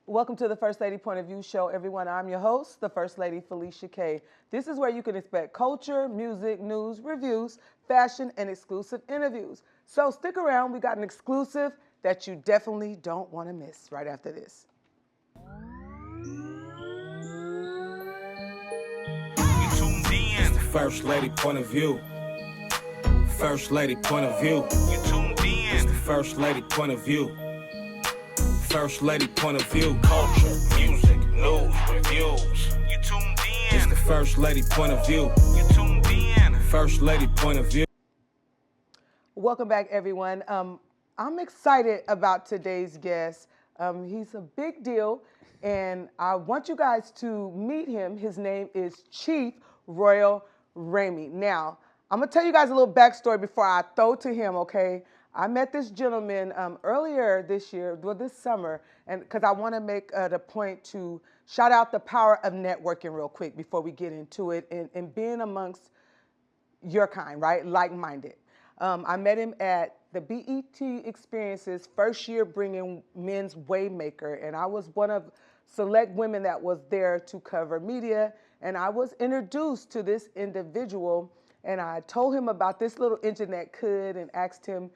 Welcome to the First Lady Point of View show, everyone. I'm your host, the First Lady Felicia K. This is where you can expect culture, music, news, reviews, fashion, and exclusive interviews. So stick around. We got an exclusive that you definitely don't want to miss right after this. You tuned in. It's the First Lady Point of View. First Lady Point of View. You tuned in. It's the First Lady Point of View. First Lady Point of View. Culture, music, news, reviews. You tuned in. It's the First Lady Point of View. You tuned in. First Lady Point of View. Welcome back, everyone. I'm excited about today's guest. He's a big deal, and I want you guys to meet him. His name is Chief Royal Ramey. Now, I'm going to tell you guys a little backstory before I throw to him, okay? I met this gentleman earlier this year, this summer, and because I want to make the point to shout out the power of networking real quick before we get into it and being amongst your kind, right? Like-minded. I met him at the BET Experience's first year bringing Men's Waymaker, and I was one of select women that was there to cover media, and I was introduced to this individual, and I told him about this little engine that could and asked him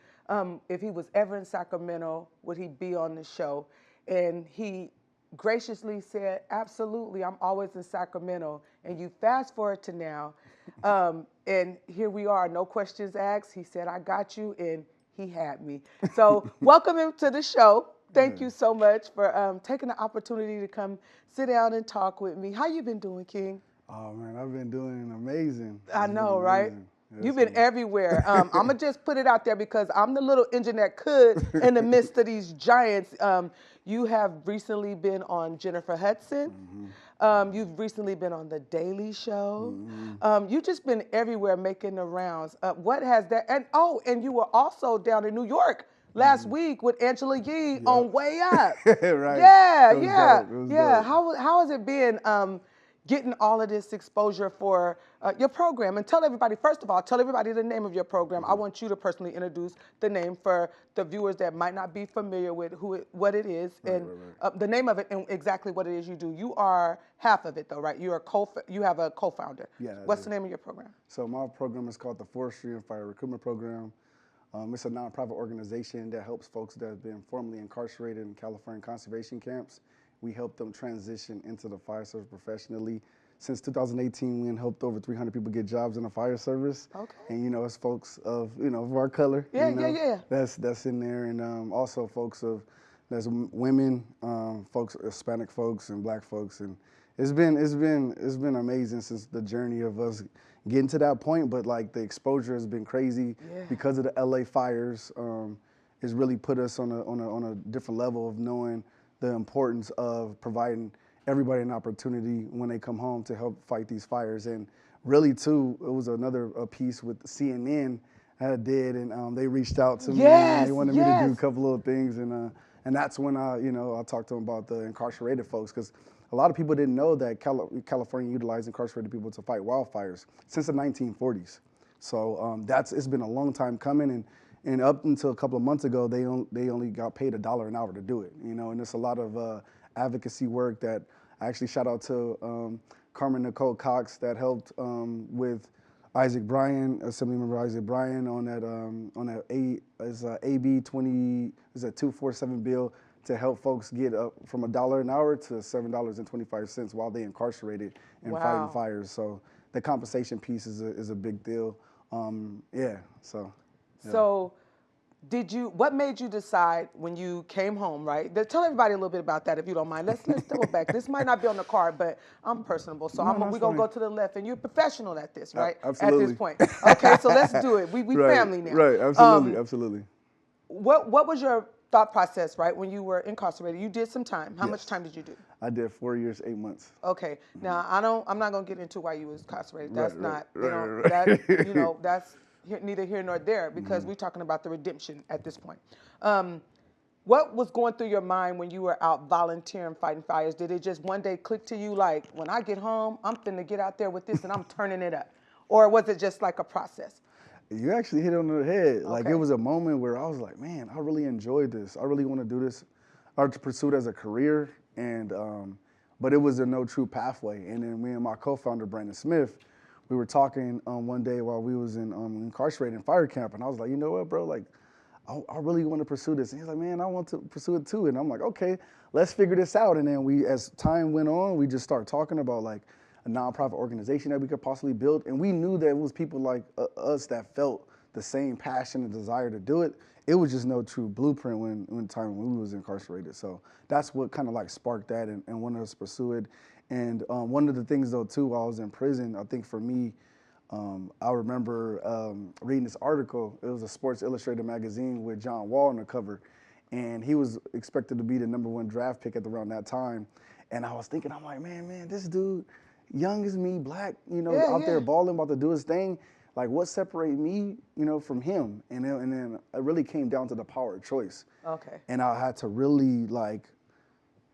if he was ever in Sacramento, would he be on the show? And he graciously said, absolutely, I'm always in Sacramento. And you fast forward to now, and here we are, no questions asked. He said, I got you, and he had me. So welcome him to the show. Thank you so much for taking the opportunity to come sit down and talk with me. How you been doing, King? Oh, man, I've been doing amazing. I know, right? Yes, you've been everywhere. I'm going to just put it out there because I'm the little engine that could in the midst of these giants. You have recently been on Jennifer Hudson. Mm-hmm. You've recently been on The Daily Show. Mm-hmm. You've just been everywhere making the rounds. What has that? And you were also down in New York last week with Angela Yee on Way Up. Right. Yeah. Dope. How has it been getting all of this exposure for your program? And tell everybody, first of all, tell everybody the name of your program. I want you to personally introduce the name for the viewers that might not be familiar with what it is, and the name of it and exactly what it is you do. You are half of it though, right? You have a co-founder. Yeah. What's the name of your program? So my program is called the Forestry and Fire Recruitment Program. It's a nonprofit organization that helps folks that have been formerly incarcerated in California conservation camps. We help them transition into the fire service professionally. Since 2018, we helped over 300 people get jobs in the fire service. Okay. And it's folks of of our color. Yeah. That's in there, and also folks that's women, folks, Hispanic folks, and Black folks, and it's been amazing since the journey of us getting to that point. But like the exposure has been crazy because of the LA fires. It's really put us on a different level of knowing the importance of providing everybody an opportunity when they come home to help fight these fires. And really, too, it was another piece with CNN I did, and they reached out to me. And they wanted me to do a couple little things, and that's when I talked to them about the incarcerated folks, because a lot of people didn't know that California utilized incarcerated people to fight wildfires since the 1940s. So it's been a long time coming, and up until a couple of months ago, they only got paid $1 an hour to do it, and there's a lot of advocacy work that I actually shout out to Carmen Nicole Cox that helped with Isaac Bryan, Assemblymember Isaac Bryan, on that AB 247 bill to help folks get up from $1 an hour to $7.25 while they incarcerated and fighting fires. So the compensation piece is a big deal. So what made you decide when you came home, right? Tell everybody a little bit about that if you don't mind. Let's go back. This might not be on the card, but I'm personable, so we're going to go to the left, and you're professional at this, right? Absolutely. At this point. Okay, so let's do it. We family now. Right, absolutely. What was your thought process, right, when you were incarcerated? You did some time. How much time did you do? I did 4 years, 8 months. Okay. Now, I'm not going to get into why you was incarcerated. That's that's neither here nor there, because we're talking about the redemption at this point. What was going through your mind when you were out volunteering, fighting fires? Did it just one day click to you like, when I get home, I'm finna get out there with this and I'm turning it up? Or was it just like a process? You actually hit it on the head. Like, it was a moment where I was like, man, I really enjoyed this. I really want to do this. I pursue it as a career. And but it was a no true pathway. And then me and my co-founder Brandon Smith, we were talking one day while we was in incarcerated in fire camp, and I was like, you know what, bro, like I really want to pursue this. And he's like, man, I want to pursue it too. And I'm like, okay, let's figure this out. And then we, as time went on, we just started talking about like a nonprofit organization that we could possibly build. And we knew that it was people like us that felt the same passion and desire to do it. It was just no true blueprint when we was incarcerated. So that's what kind of like sparked that and wanted us to pursue it. And one of the things though too, while I was in prison, I think for me, I remember reading this article. It was a Sports Illustrated magazine with John Wall on the cover. And he was expected to be the #1 draft pick at around that time. And I was thinking, I'm like, man, this dude, young as me, black, out there balling, about to do his thing. Like, what separated me, from him? And then it really came down to the power of choice. Okay. And I had to really, like,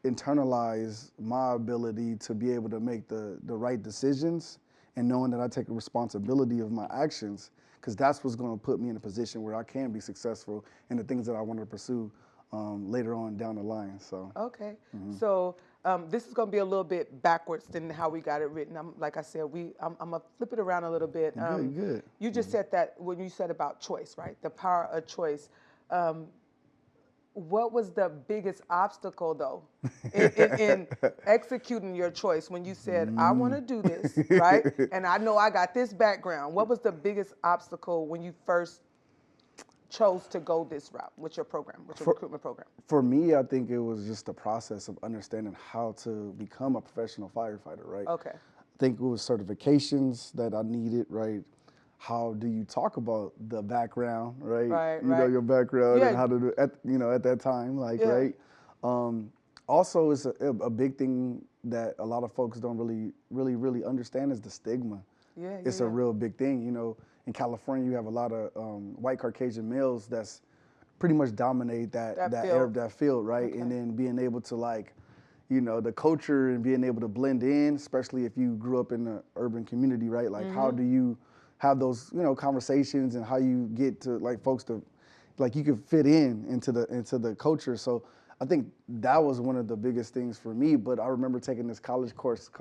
internalize my ability to be able to make the right decisions and knowing that I take a responsibility of my actions, because that's what's going to put me in a position where I can be successful in the things that I want to pursue later on down the line. So. Okay. So this is going to be a little bit backwards than how we got it written. Like I said, I'm going to flip it around a little bit. Good. You just said that when you said about choice, right? The power of choice. What was the biggest obstacle, though, in executing your choice when you said, I want to do this, right? And I know I got this background. What was the biggest obstacle when you first chose to go this route with your program, with your recruitment program? For me, I think it was just the process of understanding how to become a professional firefighter, right? Okay. I think it was certifications that I needed, right? How do you talk about the background, right? Right, you know, your background Yeah. and how to do it, at that time, like, right? Also, it's a big thing that a lot of folks don't really understand is the stigma. It's a real big thing. In California, you have a lot of white Caucasian males that's pretty much dominate that field, right? Okay. And then being able to the culture and being able to blend in, especially if you grew up in an urban community, right? Like, how do you have those, conversations and how you get to folks to, you can fit into the culture. So I think that was one of the biggest things for me. But I remember taking this college course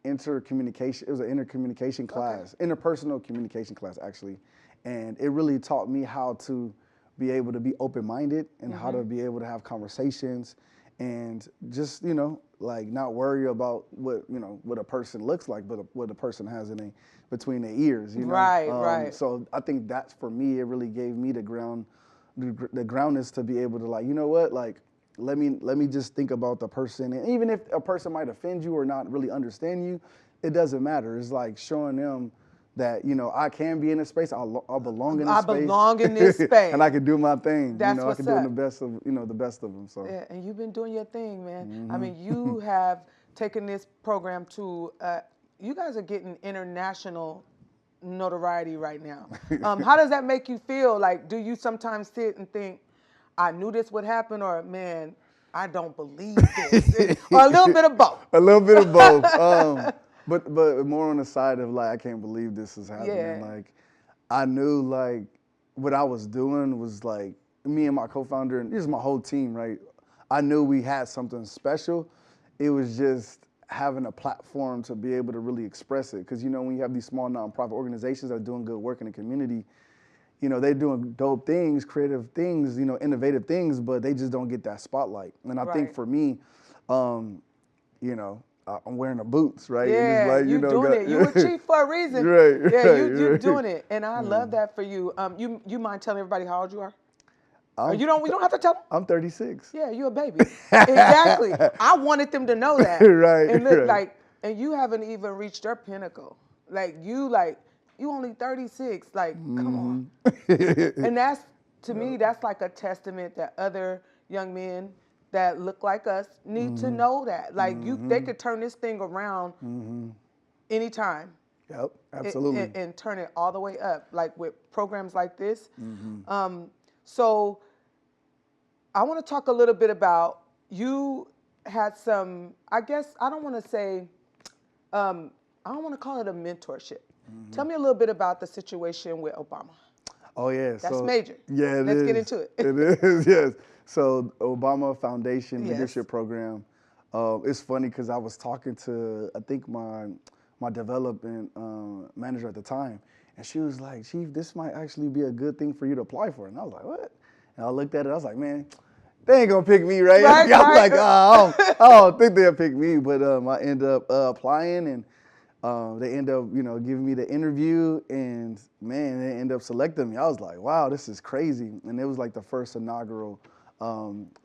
intercommunication. It was an intercommunication class, interpersonal communication class, actually. And it really taught me how to be able to be open-minded and how to be able to have conversations and just, not worry about what a person looks like, but what a person has between their ears, Right. So I think that's, for me, it really gave me the groundness to be able to let me just think about the person. And even if a person might offend you or not really understand you, it doesn't matter. It's like showing them that, I can be in this space. I belong in this space. I belong in this space. And I can do my thing. That's I can do the best of them. So. Yeah, and you've been doing your thing, man. I mean, you have taken this program to, you guys are getting international notoriety right now. How does that make you feel? Like, do you sometimes sit and think, I knew this would happen, or man, I don't believe this, or a little bit of both? A little bit of both. But more on the side of I can't believe this is happening. Yeah. I knew what I was doing was me and my co-founder, and this is my whole team, right? I knew we had something special. It was just having a platform to be able to really express it. Because when you have these small nonprofit organizations that are doing good work in the community, they're doing dope things, creative things, innovative things, but they just don't get that spotlight. And I think for me, I'm wearing the boots, right? Yeah, and you're doing it. You a chief for a reason. Right. Yeah, you're doing it, and I love that for you. You mind telling everybody how old you are? You don't have to tell them. I'm 36. Yeah, you're a baby. Exactly. I wanted them to know that. Right. And look, and you haven't even reached your pinnacle. You only 36. Come on. And that's, to me, that's like a testament that other young men that look like us need to know that. They could turn this thing around anytime. Yep, absolutely. And turn it all the way up, with programs like this. So I want to talk a little bit about, you had some, I guess, I don't want to say, I don't want to call it a mentorship. Tell me a little bit about the situation with Obama. Oh yeah, That's major. Yeah, Let's get into it. It is, yes. So Obama Foundation Yes. Leadership Program. It's funny because I was talking to I think my development manager at the time, and she was like, "Chief, this might actually be a good thing for you to apply for." And I was like, "What?" And I looked at it. I was like, "Man, they ain't gonna pick me, right?" Right, I'm right. like, "Oh, I don't think they'll pick me." But I end up applying and. They end up, giving me the interview, and man, they end up selecting me. I was like, wow, this is crazy. And it was like the first inaugural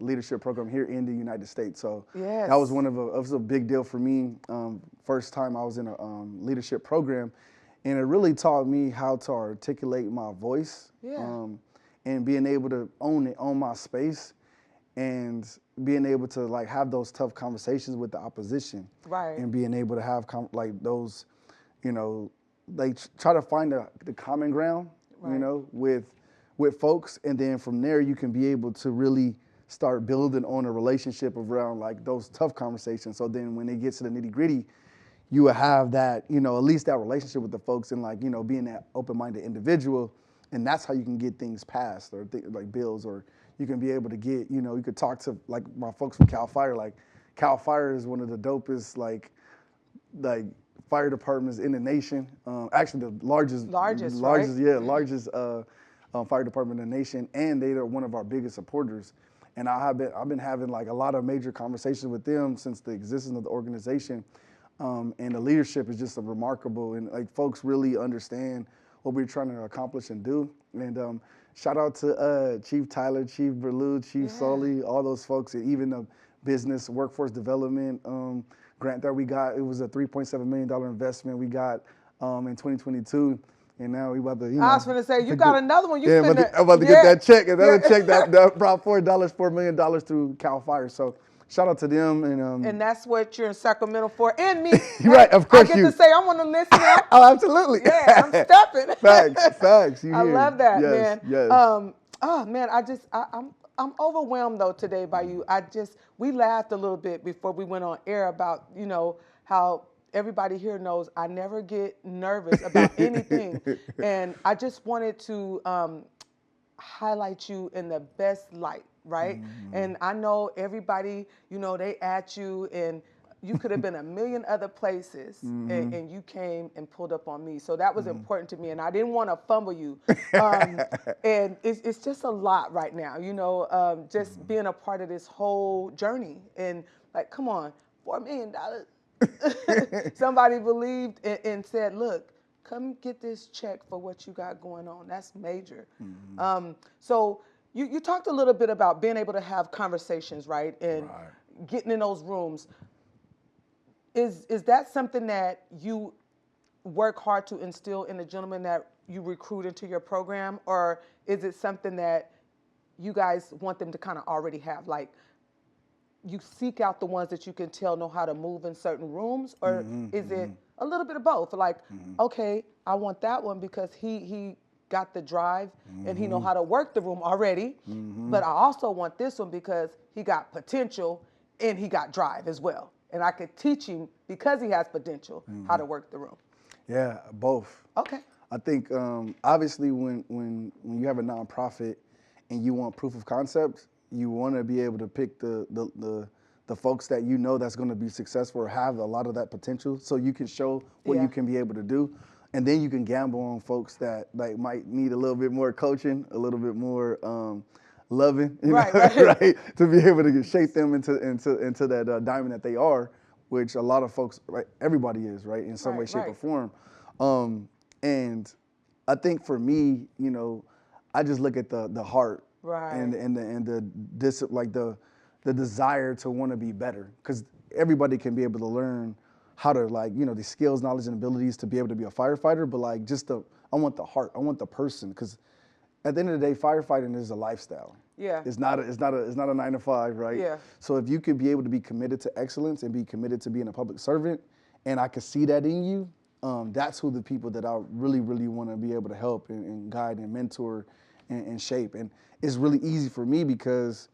leadership program here in the United States. So Yes. that was it was a big deal for me. First time I was in a leadership program, and it really taught me how to articulate my voice, Yeah. and being able to own my space, and being able to like have those tough conversations with the opposition, Right. and being able to have like those, like try to find the common ground, Right. with folks, and then from there you can be able to really start building on a relationship around like those tough conversations. So then when it gets to the nitty gritty, you will have that, at least that relationship with the folks, and like, being that open-minded individual, and that's how you can get things passed, or like bills, or you can be able to get, you could talk to like my folks from Cal Fire. Like Cal Fire is one of the dopest like fire departments in the nation. Actually, the largest, Right? yeah, largest fire department in the nation, and they are one of our biggest supporters. And I've been having like a lot of major conversations with them since the existence of the organization. And the leadership is just remarkable, and like folks really understand what we're trying to accomplish and do. And shout out to Chief Tyler, Chief Berlew, Chief Sully, all those folks, and even the business workforce development grant that we got. It was a $3.7 million investment we got in 2022. And now we about to, I was going to say, you got another one. I'm about to get that check. Another check that brought $4 million through Cal Fire. So shout out to them. And that's what you're in Sacramento for. And me. Right, of course I get to say, I want to listen out. Oh, absolutely. Yeah, I'm stepping. Facts. I love that, yes, man. Yes. Oh man, I'm overwhelmed though today by you. We laughed a little bit before we went on air about, how everybody here knows I never get nervous about anything. And I just wanted to highlight you in the best light, right? Mm-hmm. And I know everybody, they at you, and you could have been a million other places, mm-hmm. and you came and pulled up on me. So that was mm-hmm. important to me, and I didn't want to fumble you. And it's just a lot right now, just mm-hmm. being a part of this whole journey. And like, come on, $4 million. Somebody believed and said, look, come get this check for what you got going on. That's major. Mm-hmm. So you talked a little bit about being able to have conversations, right? And getting in those rooms. Is that something that you work hard to instill in the gentleman that you recruit into your program? Or is it something that you guys want them to kind of already have? Like, you seek out the ones that you can tell know how to move in certain rooms? Or mm-hmm, is it a little bit of both? Like, mm-hmm. okay, I want that one because he got the drive mm-hmm. and he know how to work the room already. Mm-hmm. But I also want this one because he got potential and he got drive as well. And I could teach him, because he has potential, mm-hmm. how to work the room. Yeah, both. Okay. I think obviously when you have a nonprofit and you want proof of concept, you want to be able to pick the folks that that's going to be successful or have a lot of that potential, so you can show what you can be able to do. And then you can gamble on folks that like might need a little bit more coaching, a little bit more loving, right? To be able to shape them into that diamond that they are, which a lot of folks, right? Everybody is, right? In some way, shape, or form. And I think for me, I just look at the heart, right? And the desire to want to be better, because everybody can be able to learn how to the skills, knowledge, and abilities to be able to be a firefighter. But I want the heart, I want the person, because at the end of the day, firefighting is a lifestyle. Yeah. It's not a 9 to 5, right? Yeah. So if you could be able to be committed to excellence and be committed to being a public servant, and I could see that in you, that's who the people that I really, really want to be able to help and guide and mentor and shape. And it's really easy for me because,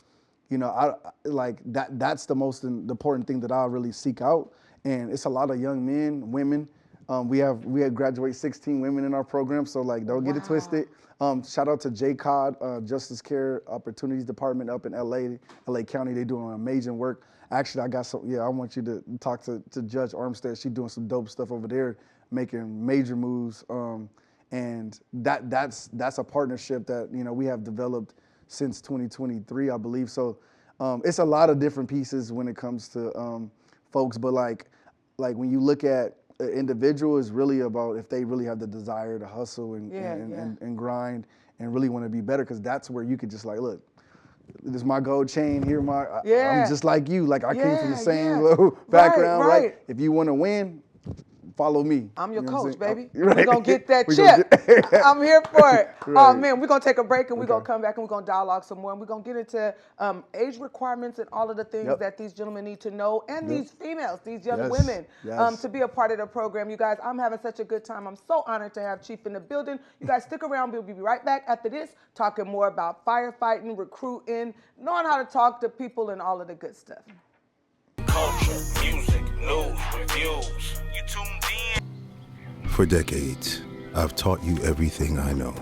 I like that's the most important thing that I really seek out. And it's a lot of young men, women, We had graduate 16 women in our program, so like don't get it twisted. Shout out to JCOD, Justice Care Opportunities Department up in LA County. They doing amazing work. Actually, I got some. Yeah, I want you to talk to Judge Armstead. She's doing some dope stuff over there, making major moves. And that's a partnership that we have developed since 2023, I believe. So it's a lot of different pieces when it comes to folks, but like when you look at an individual, is really about if they really have the desire to hustle and grind and really want to be better, because that's where you could just like, look, this is my gold chain here. I'm just like you. Like I came from the same little background, right? If you want to win, follow me. I'm your coach, baby. Right. We're going to get that chip. I'm here for it. Right. Oh, man, we're going to take a break, and we're going to come back, and we're going to dialogue some more. And we're going to get into age requirements and all of the things that these gentlemen need to know, and these females, these young women, to be a part of the program. You guys, I'm having such a good time. I'm so honored to have Chief in the building. You guys stick around. We'll be right back after this, talking more about firefighting, recruiting, knowing how to talk to people, and all of the good stuff. Culture, music, news, reviews. You tuned in. For decades, I've taught you everything I know.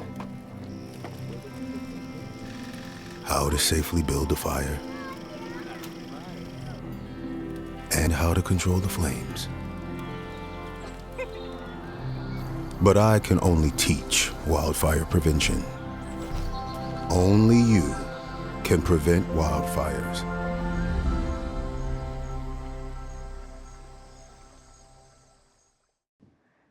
How to safely build a fire, and how to control the flames. But I can only teach wildfire prevention. Only you can prevent wildfires.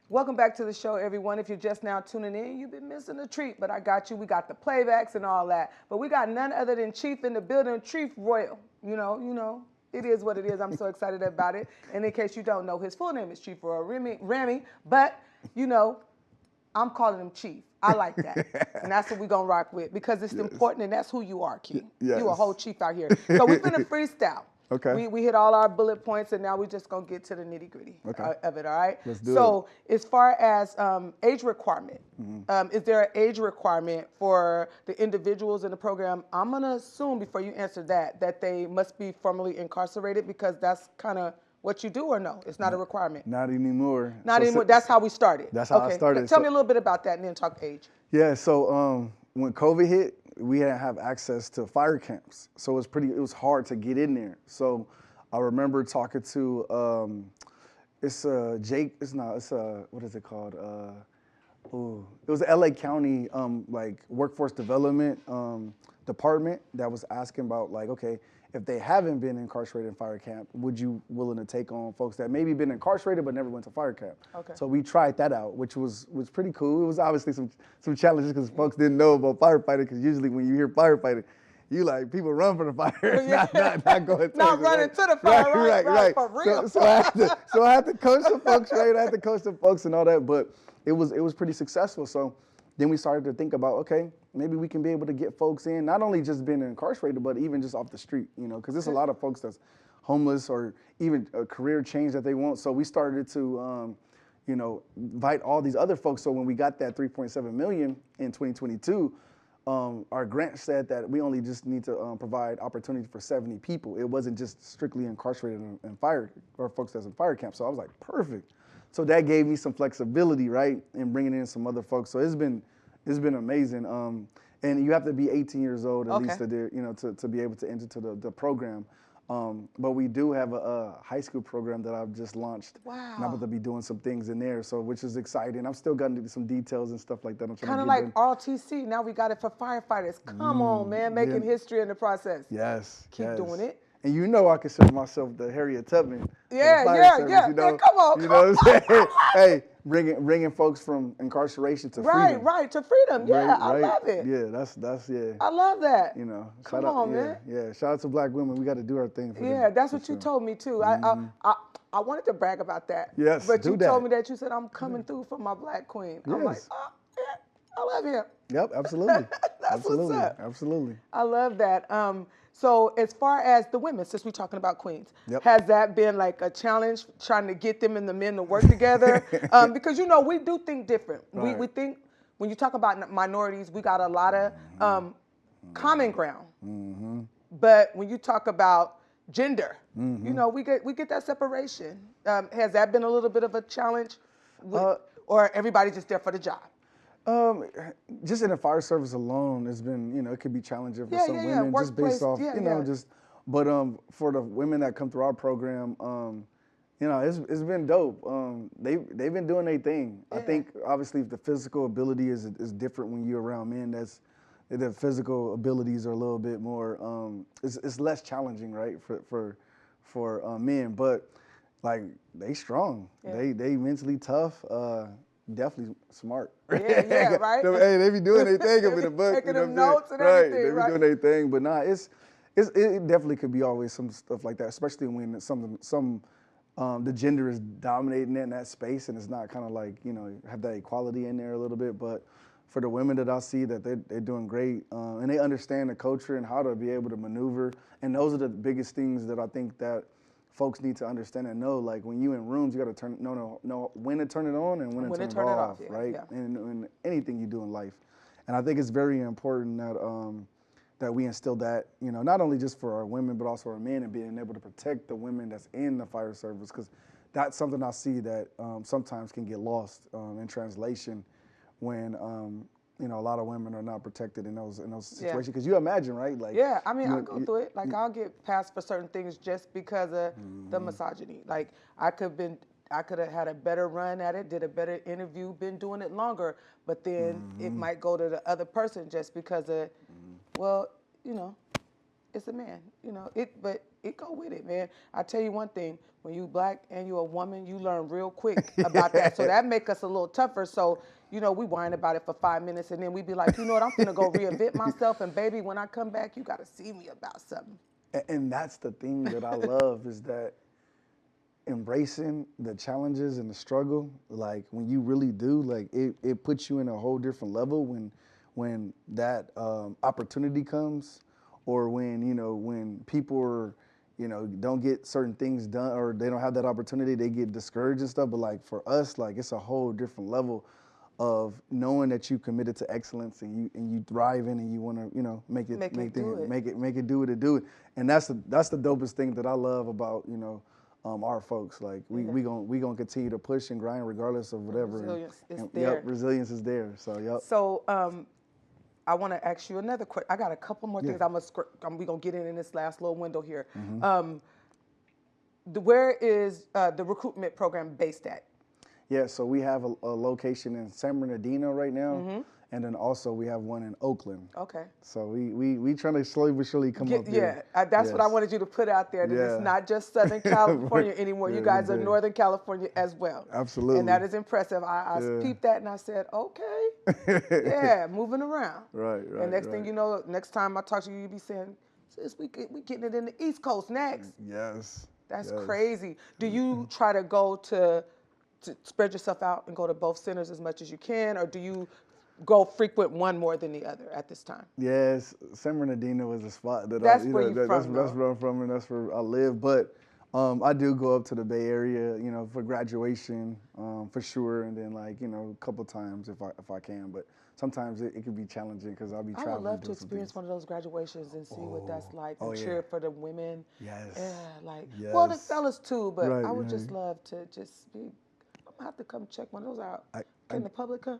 Welcome back to the show, everyone. If you're just now tuning in, you've been missing a treat, but I got you. We got the playbacks and all that. But we got none other than Chief in the building, Chief Royal. You know, it is what it is. I'm so excited about it. And in case you don't know, his full name is Chief Royal Ramey, but, I'm calling him Chief. I like that. And that's what we're going to rock with, because it's important, and that's who you are, King. Yes. You a whole chief out here. So we're going to freestyle. Okay. We hit all our bullet points, and now we're just going to get to the nitty-gritty of it, all right? Let's do So as far as age requirement, is there an age requirement for the individuals in the program? I'm going to assume, before you answer that they must be formerly incarcerated, because that's kind of what you do, or no? It's not a requirement? Not anymore. Not anymore. That's how we started. That's how I started. Tell me a little bit about that, and then talk age. Yeah, so when COVID hit, we didn't have access to fire camps, so it was hard to get in there. So I remember talking to what is it called? It was the LA County like workforce development department that was asking about, like, okay, if they haven't been incarcerated in fire camp, would you willing to take on folks that maybe been incarcerated but never went to fire camp? Okay. So we tried that out, which was pretty cool. It was obviously some challenges because folks didn't know about firefighter, because usually when you hear firefighter, you like people run for the fire, not going to not running to the fire, right, for real. So I had to coach some folks, right? I had to coach some folks and all that, but it was pretty successful. So then we started to think about, okay, maybe we can be able to get folks in, not only just being incarcerated, but even just off the street, because there's a lot of folks that's homeless or even a career change that they want. So we started to, invite all these other folks. So when we got that $3.7 million in 2022, our grant said that we only just need to provide opportunity for 70 people. It wasn't just strictly incarcerated in fire, or folks that's in fire camp. So I was like, perfect. So that gave me some flexibility, right, in bringing in some other folks. So it's been amazing. And you have to be 18 years old at least to be able to enter to the program. But we do have a high school program that I've just launched. Wow. And I'm about to be doing some things in there, so which is exciting. I'm still got to do some details and stuff like that. Kind of like ROTC. Now we got it for firefighters. Come on, man, making history in the process. Yes. Keep doing it. And I consider myself the Harriet Tubman. Yeah. Man, come on. You know what I'm saying? Hey, bringing folks from incarceration to freedom. Right, to freedom. Yeah, right. I love it. Yeah, that's yeah. I love that. Come on, man. Yeah, shout out to Black women. We got to do our thing for them. Yeah, that's what you told me too. I wanted to brag about that. Yes, but you told me that you said I'm coming through for my Black queen. I'm like, I love him. Yep, absolutely. That's what's up. Absolutely. I love that. So as far as the women, since we're talking about queens, has that been like a challenge trying to get them and the men to work together? Because, we do think different. Right. We think when you talk about minorities, we got a lot of common ground. Mm-hmm. But when you talk about gender, we get that separation. Has that been a little bit of a challenge? Or everybody just there for the job? Just in the fire service alone, it's been, it could be challenging for some women, just Workplace, based off, but for the women that come through our program, it's been dope. They've been doing their thing. I think obviously the physical ability is different when you're around men. The physical abilities are a little bit more, it's less challenging, right, for men, but like they strong. They mentally tough. Definitely smart. Yeah, right. Hey, they be doing their thing up in the book. Taking them notes and everything, They be doing their thing, but nah, it definitely could be always some stuff like that, especially when the gender is dominating in that space, and it's not kind of like have that equality in there a little bit. But for the women that I see, that they're doing great, and they understand the culture and how to be able to maneuver, and those are the biggest things that I think that folks need to understand and know. Like when you in rooms, you got to know when to turn it on and when to turn it off, right? Yeah. And anything you do in life. And I think it's very important that we instill that, not only just for our women, but also our men, and being able to protect the women that's in the fire service, because that's something I see that sometimes can get lost in translation when a lot of women are not protected in those situations. Because you imagine, right? Like, I mean, I go through it. Like, I'll get passed for certain things just because of the misogyny. Like, I could have had a better run at it, did a better interview, been doing it longer, but then it might go to the other person just because of, well, it's a man, but it go with it, man. I tell you one thing, when you black and you a woman, you learn real quick about that. So that make us a little tougher. So, we whine about it for 5 minutes, and then we be like, you know what, I'm gonna go reinvent myself, and baby, when I come back, you gotta see me about something. And that's the thing that I love, is that embracing the challenges and the struggle, like when you really do, like it puts you in a whole different level when that opportunity comes, or when people are, don't get certain things done, or they don't have that opportunity, they get discouraged and stuff. But like for us, like it's a whole different level of knowing that you committed to excellence, and you thriving, and you want to make it do what it do. And that's the dopest thing that I love about our folks. Like we gonna continue to push and grind regardless of whatever. Resilience is there. Yep, resilience is there. So yep. So I want to ask you another question. I got a couple more things. We gonna get in this last little window here. Where is the recruitment program based at? Yeah, so we have a location in San Bernardino right now, and then also we have one in Oakland. Okay. So we trying to slowly but surely come up there. Yeah, that's what I wanted you to put out there, that it's not just Southern California anymore. You guys are Northern California as well. Absolutely. And that is impressive. I peeped that and I said, okay, moving around. Right. And next thing you know, next time I talk to you, you be saying, sis, we getting it in the East Coast next. Yes. That's crazy. Do you try to go to spread yourself out and go to both centers as much as you can, or do you go frequent one more than the other at this time? Yes, San Bernardino is a spot that that's where you're from. That's where I'm from, and that's where I live. But I do go up to the Bay Area, for graduation, for sure, and then a couple times if I can. But sometimes it can be challenging because I'll be traveling. I would love to experience one of those graduations and see what that's like, and cheer for the women. Yes. Yeah, well, the fellas too, but I would just love to just be. I'm gonna have to come check one of those out. Can the public come?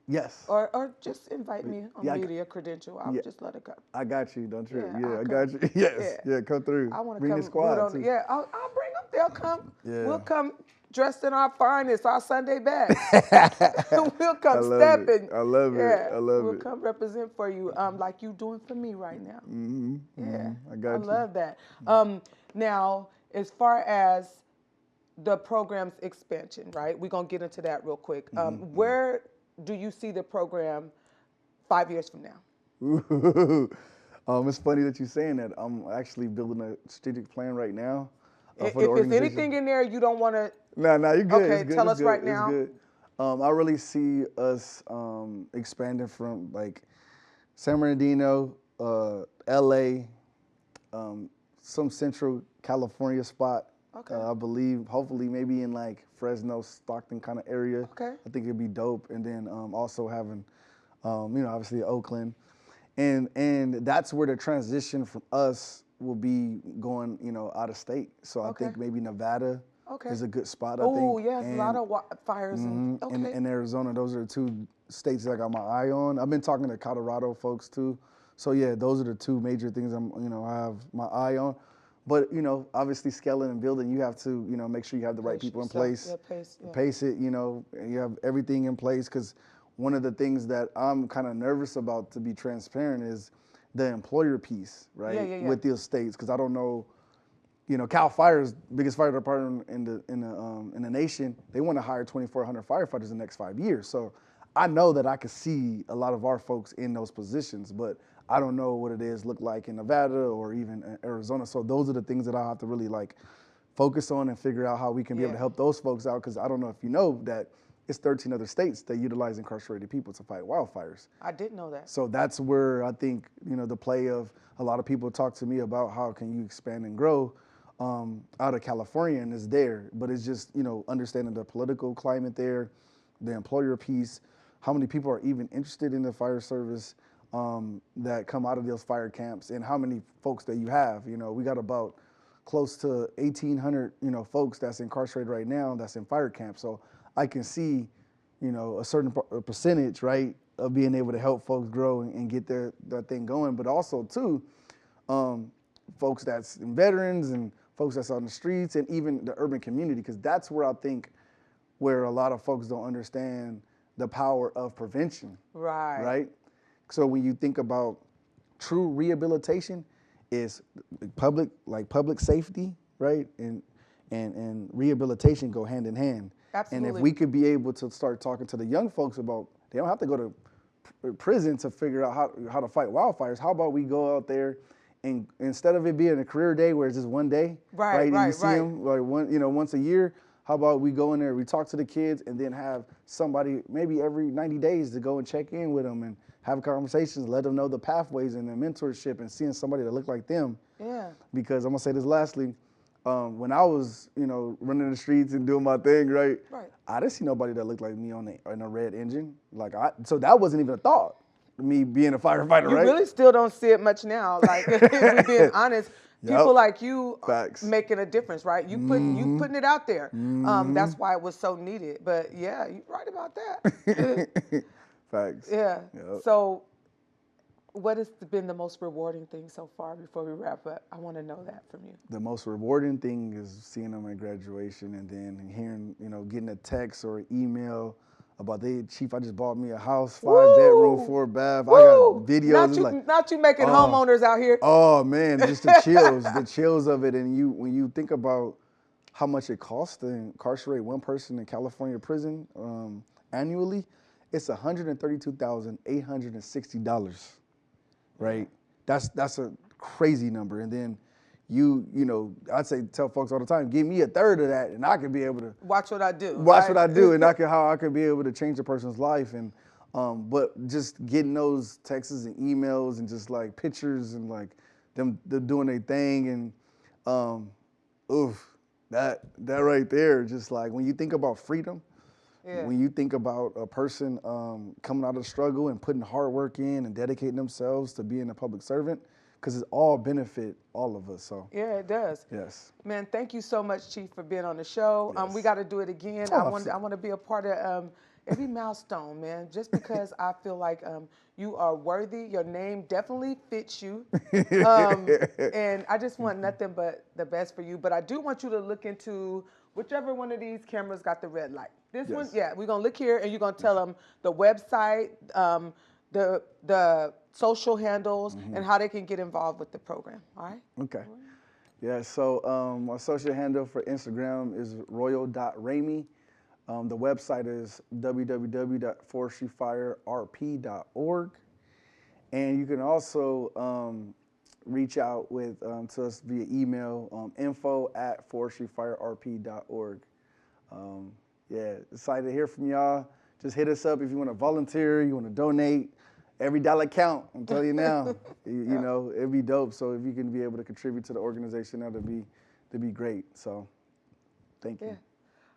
Yes. Or just invite me on media credential. I would just let it go. I got you. Don't trip. Yeah, I got you. Yes. Yeah, come through. I want to bring come. The squad too. Yeah, I'll bring them. They'll come. Yeah. We'll come dressed in our finest, our Sunday best. We'll come stepping. I love it. I love it. We'll come represent for you, like you doing for me right now. I got you. I love that. Now, as far as the program's expansion, right? We're gonna get into that real quick. Where do you see the program 5 years from now? It's funny that you're saying that. I'm actually building a strategic plan right now. If there's anything in there you don't want to... No, you're good. Okay, it's good. Tell us right now. It's good. I really see us expanding from San Bernardino, LA, some Central California spot. Okay. I believe, hopefully, maybe in Fresno, Stockton kind of area. Okay. I think it'd be dope. And then also having, obviously Oakland, and that's where the transition from us will be going, out of state. So I think maybe Nevada, Okay. is a good spot, I Oh, think. yeah, a lot of fires. Okay. In Arizona, those are the two states that I got my eye on. I've been talking to Colorado folks too. So yeah, those are the two major things I have my eye on. But, obviously scaling and building, you have to, make sure you have the right people in place. Yeah. Pace it, and you have everything in place. Because one of the things that I'm kind of nervous about, to be transparent, is the employer piece, right? Yeah. With these states, because I don't know. Cal Fire's biggest fire department in the nation. They want to hire 2,400 firefighters in the next 5 years. So I know that I could see a lot of our folks in those positions, but I don't know what it look like in Nevada or even in Arizona. So those are the things that I have to really focus on and figure out how we can be able to help those folks out. Because I don't know if you know that it's 13 other states that utilize incarcerated people to fight wildfires. I didn't know that. So that's where I think the play of a lot of people talk to me about how can you expand and grow out of California, and it's there, but it's just understanding the political climate there, the employer piece, how many people are even interested in the fire service that come out of those fire camps, and how many folks that you have. We got about close to 1,800 folks that's incarcerated right now that's in fire camps. So I can see a certain percentage, right, of being able to help folks grow and get that thing going, but also too folks that's veterans and folks that's on the streets and even the urban community, because that's where I think where a lot of folks don't understand the power of prevention. Right? So when you think about true rehabilitation, is public safety, right? And rehabilitation go hand in hand. Absolutely. And if we could be able to start talking to the young folks about, they don't have to go to prison to figure out how to fight wildfires. How about we go out there and instead of it being a career day where it's just one day, right? And you see them once a year. How about we go in there, we talk to the kids, and then have somebody maybe every 90 days to go and check in with them and have conversations, let them know the pathways and the mentorship, and seeing somebody that look like them. Yeah. Because I'm gonna say this lastly, when I was running the streets and doing my thing, right? I didn't see nobody that looked like me on a red engine. So that wasn't even a thought. Me being a firefighter, you right? You really still don't see it much now. If we're being honest, people like you making a difference, right? You putting it out there. That's why it was so needed. But yeah, you're right about that. Facts. Yeah. Yep. So what has been the most rewarding thing so far before we wrap up? I want to know that from you. The most rewarding thing is seeing them at graduation and then hearing, getting a text or an email about, Chief, I just bought me a house, 5-bedroom, 4-bath. Woo! I got videos. Not you making homeowners out here. Oh man, just the chills of it. And when you think about how much it costs to incarcerate one person in California prison annually, it's $132,860, right? That's a crazy number. And then I'd tell folks all the time, give me a third of that, and I could be able to watch what I do. What I do, and how I could be able to change a person's life. And but just getting those texts and emails and just pictures and them doing their thing, and that right there, just when you think about freedom. Yeah. When you think about a person coming out of the struggle and putting hard work in and dedicating themselves to being a public servant, because it all benefit all of us. So yeah, it does. Yes. Man, thank you so much, Chief, for being on the show. Yes. We got to do it again. I want to be a part of every milestone, man. Just because I feel like you are worthy. Your name definitely fits you, and I just want nothing but the best for you. But I do want you to look into whichever one of these cameras got the red light. This one, yeah, we're going to look here, and you're going to tell them the website, the social handles, and how they can get involved with the program, all right? Okay. Yeah, so my social handle for Instagram is royal.ramey. The website is www.forestryfirerp.org. And you can also reach out to us via email, info@forestryfirerp.org. Yeah, excited to hear from y'all. Just hit us up if you want to volunteer, you want to donate. Every dollar count, I'm telling you now. you know, it'd be dope. So if you can be able to contribute to the organization, that'd be great. So thank you. Yeah.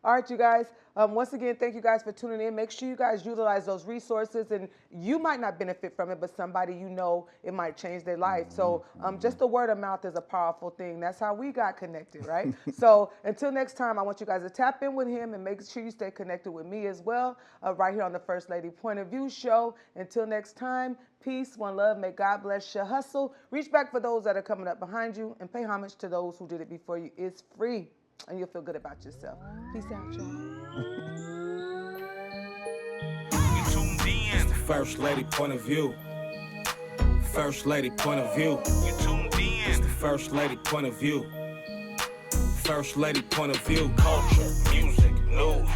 All right, you guys. Once again, thank you guys for tuning in. Make sure you guys utilize those resources, and you might not benefit from it, but somebody you know, it might change their life. So just the word of mouth is a powerful thing. That's how we got connected, right? So until next time, I want you guys to tap in with him and make sure you stay connected with me as well, right here on the First Lady Point of View show. Until next time, peace, one love. May God bless your hustle. Reach back for those that are coming up behind you, and pay homage to those who did it before you. It's free, and you'll feel good about yourself. Peace out, y'all. You tuned in. First Lady Point of View. First Lady Point of View. You tuned in. First Lady Point of View. First Lady Point of View. Culture, music, news.